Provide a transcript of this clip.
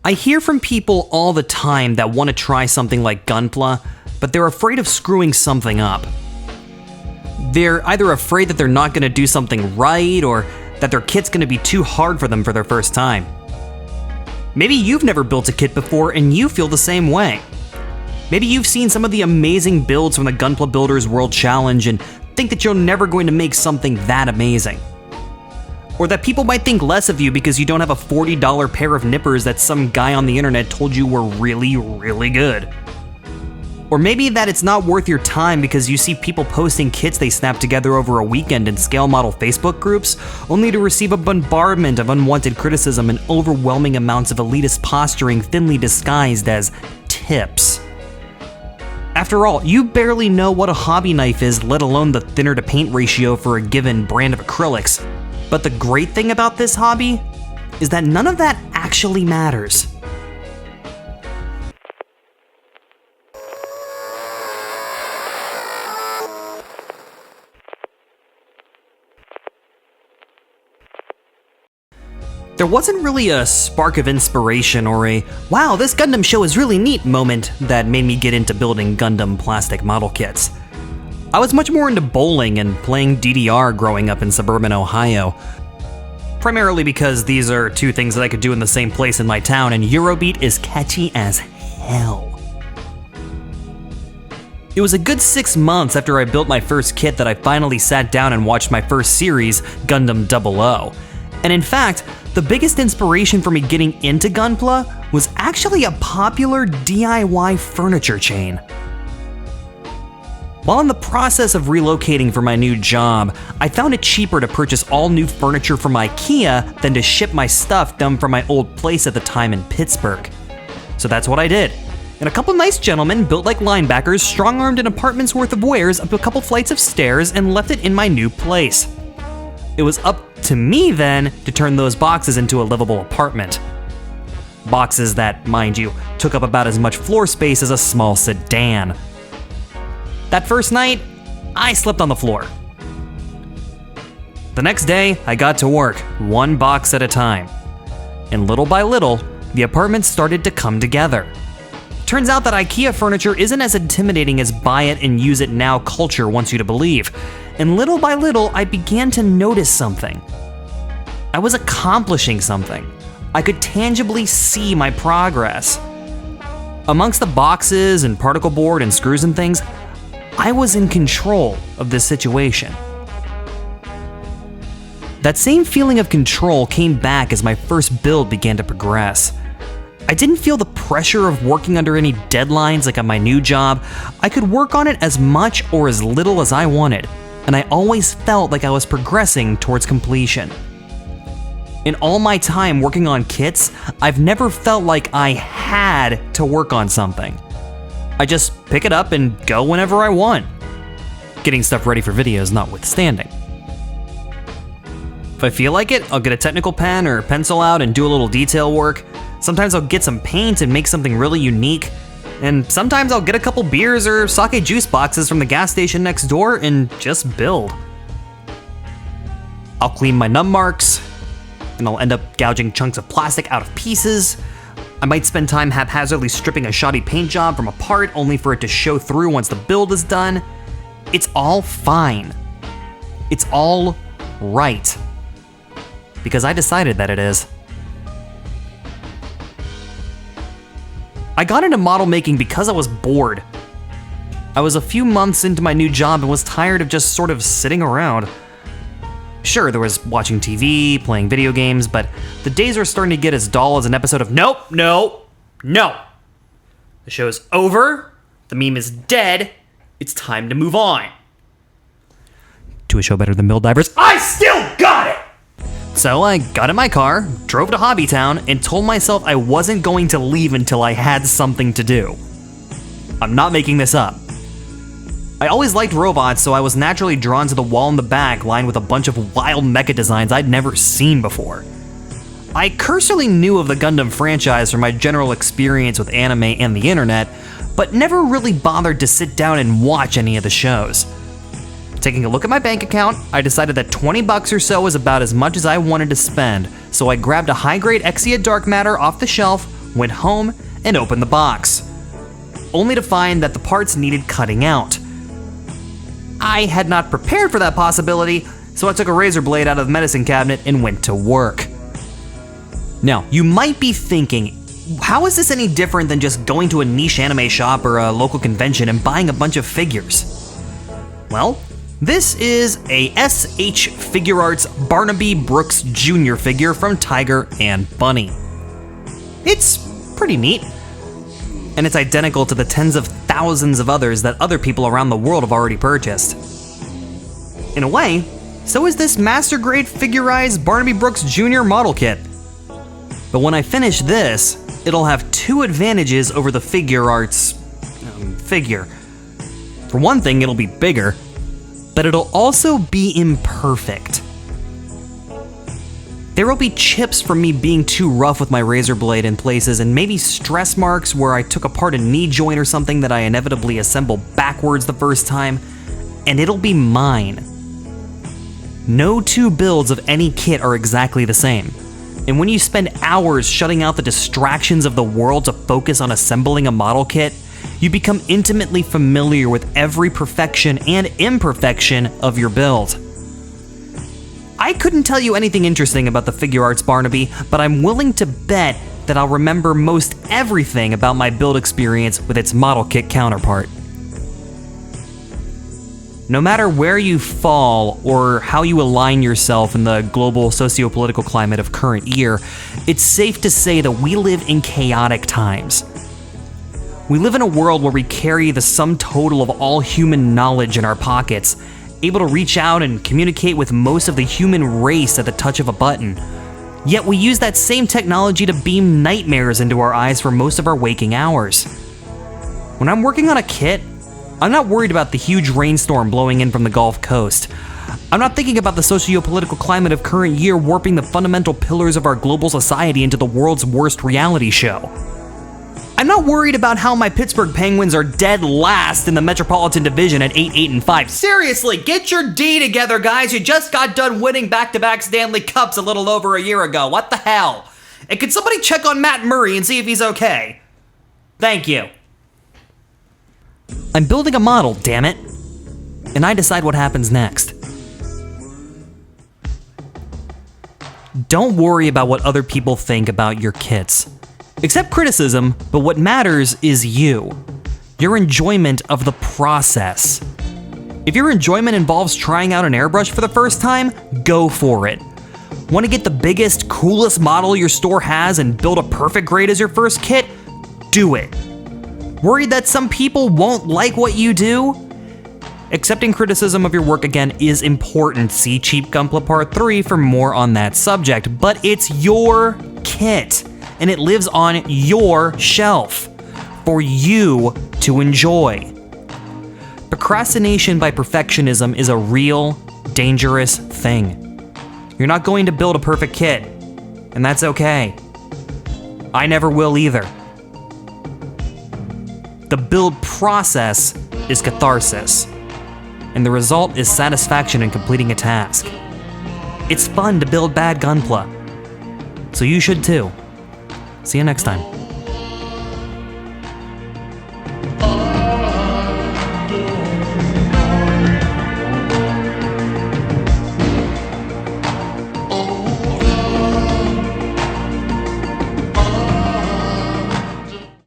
I hear from people all the time that want to try something like Gunpla, but they're afraid of screwing something up. They're either afraid that they're not going to do something right, or that their kit's going to be too hard for them for their first time. Maybe you've never built a kit before and you feel the same way. Maybe you've seen some of the amazing builds from the Gunpla Builders World Challenge and think that you're never going to make something that amazing. Or that people might think less of you because you don't have a $40 pair of nippers that some guy on the internet told you were really, really good. Or maybe that it's not worth your time because you see people posting kits they snapped together over a weekend in scale model Facebook groups, only to receive a bombardment of unwanted criticism and overwhelming amounts of elitist posturing thinly disguised as tips. After all, you barely know what a hobby knife is, let alone the thinner to paint ratio for a given brand of acrylics. But the great thing about this hobby is that none of that actually matters. There wasn't really a spark of inspiration or a, wow, this Gundam show is really neat moment that made me get into building Gundam plastic model kits. I was much more into bowling and playing DDR growing up in suburban Ohio. Primarily because these are two things that I could do in the same place in my town, and Eurobeat is catchy as hell. It was a good 6 months after I built my first kit that I finally sat down and watched my first series, Gundam 00. And in fact, the biggest inspiration for me getting into Gunpla was actually a popular DIY furniture chain. While in the process of relocating for my new job, I found it cheaper to purchase all new furniture from IKEA than to ship my stuff down from my old place at the time in Pittsburgh. So that's what I did. And a couple nice gentlemen built like linebackers strong-armed an apartment's worth of wares up a couple flights of stairs and left it in my new place. It was up to me then to turn those boxes into a livable apartment. Boxes that, mind you, took up about as much floor space as a small sedan. That first night, I slept on the floor. The next day, I got to work, one box at a time. And little by little, the apartment started to come together. Turns out that IKEA furniture isn't as intimidating as buy it and use it now culture wants you to believe. And little by little, I began to notice something. I was accomplishing something. I could tangibly see my progress. Amongst the boxes and particle board and screws and things, I was in control of this situation. That same feeling of control came back as my first build began to progress. I didn't feel the pressure of working under any deadlines like on my new job. I could work on it as much or as little as I wanted, and I always felt like I was progressing towards completion. In all my time working on kits, I've never felt like I had to work on something. I just pick it up and go whenever I want. Getting stuff ready for videos notwithstanding. If I feel like it, I'll get a technical pen or pencil out and do a little detail work. Sometimes I'll get some paint and make something really unique. And sometimes I'll get a couple beers or sake juice boxes from the gas station next door and just build. I'll clean my num marks, and I'll end up gouging chunks of plastic out of pieces. I might spend time haphazardly stripping a shoddy paint job from a part only for it to show through once the build is done. It's all fine. It's all right. Because I decided that it is. I got into model making because I was bored. I was a few months into my new job and was tired of just sort of sitting around. Sure, there was watching TV, playing video games, but the days were starting to get as dull as an episode of No. The show's over, the meme is dead, it's time to move on. To a show better than Mill Divers, I still got it! So I got in my car, drove to Hobbytown, and told myself I wasn't going to leave until I had something to do. I'm not making this up. I always liked robots, so I was naturally drawn to the wall in the back lined with a bunch of wild mecha designs I'd never seen before. I cursorily knew of the Gundam franchise from my general experience with anime and the internet, but never really bothered to sit down and watch any of the shows. Taking a look at my bank account, I decided that $20 or so was about as much as I wanted to spend, so I grabbed a high-grade Exia Dark Matter off the shelf, went home, and opened the box, only to find that the parts needed cutting out. I had not prepared for that possibility, so I took a razor blade out of the medicine cabinet and went to work. Now, you might be thinking, how is this any different than just going to a niche anime shop or a local convention and buying a bunch of figures? Well, this is a SH Figure Arts Barnaby Brooks Jr. figure from Tiger and Bunny. It's pretty neat, and it's identical to the tens of thousands of others that other people around the world have already purchased. In a way, so is this master grade figurized Barnaby Brooks Jr. model kit. But when I finish this, it'll have two advantages over the Figure Arts figure. For one thing, it'll be bigger, but it'll also be imperfect. There will be chips from me being too rough with my razor blade in places, and maybe stress marks where I took apart a knee joint or something that I inevitably assembled backwards the first time, and it'll be mine. No two builds of any kit are exactly the same, and when you spend hours shutting out the distractions of the world to focus on assembling a model kit, you become intimately familiar with every perfection and imperfection of your build. I couldn't tell you anything interesting about the Figure Arts Barnaby, but I'm willing to bet that I'll remember most everything about my build experience with its model kit counterpart. No matter where you fall or how you align yourself in the global socio-political climate of current year, it's safe to say that we live in chaotic times. We live in a world where we carry the sum total of all human knowledge in our pockets, able to reach out and communicate with most of the human race at the touch of a button. Yet we use that same technology to beam nightmares into our eyes for most of our waking hours. When I'm working on a kit, I'm not worried about the huge rainstorm blowing in from the Gulf Coast. I'm not thinking about the socio-political climate of current year warping the fundamental pillars of our global society into the world's worst reality show. I'm not worried about how my Pittsburgh Penguins are dead last in the Metropolitan Division at 8-8-5. Seriously, get your D together, guys. You just got done winning back-to-back Stanley Cups a little over a year ago. What the hell? And can somebody check on Matt Murray and see if he's okay? Thank you. I'm building a model, damn it. And I decide what happens next. Don't worry about what other people think about your kits. Accept criticism, but what matters is you. Your enjoyment of the process. If your enjoyment involves trying out an airbrush for the first time, go for it. Want to get the biggest, coolest model your store has and build a perfect grade as your first kit? Do it. Worried that some people won't like what you do? Accepting criticism of your work again is important. See Cheap Gunpla Part 3 for more on that subject, but it's your kit, and it lives on your shelf for you to enjoy. Procrastination by perfectionism is a real, dangerous thing. You're not going to build a perfect kit, and that's okay. I never will either. The build process is catharsis, and the result is satisfaction in completing a task. It's fun to build Badgunpla, so you should too. See you next time.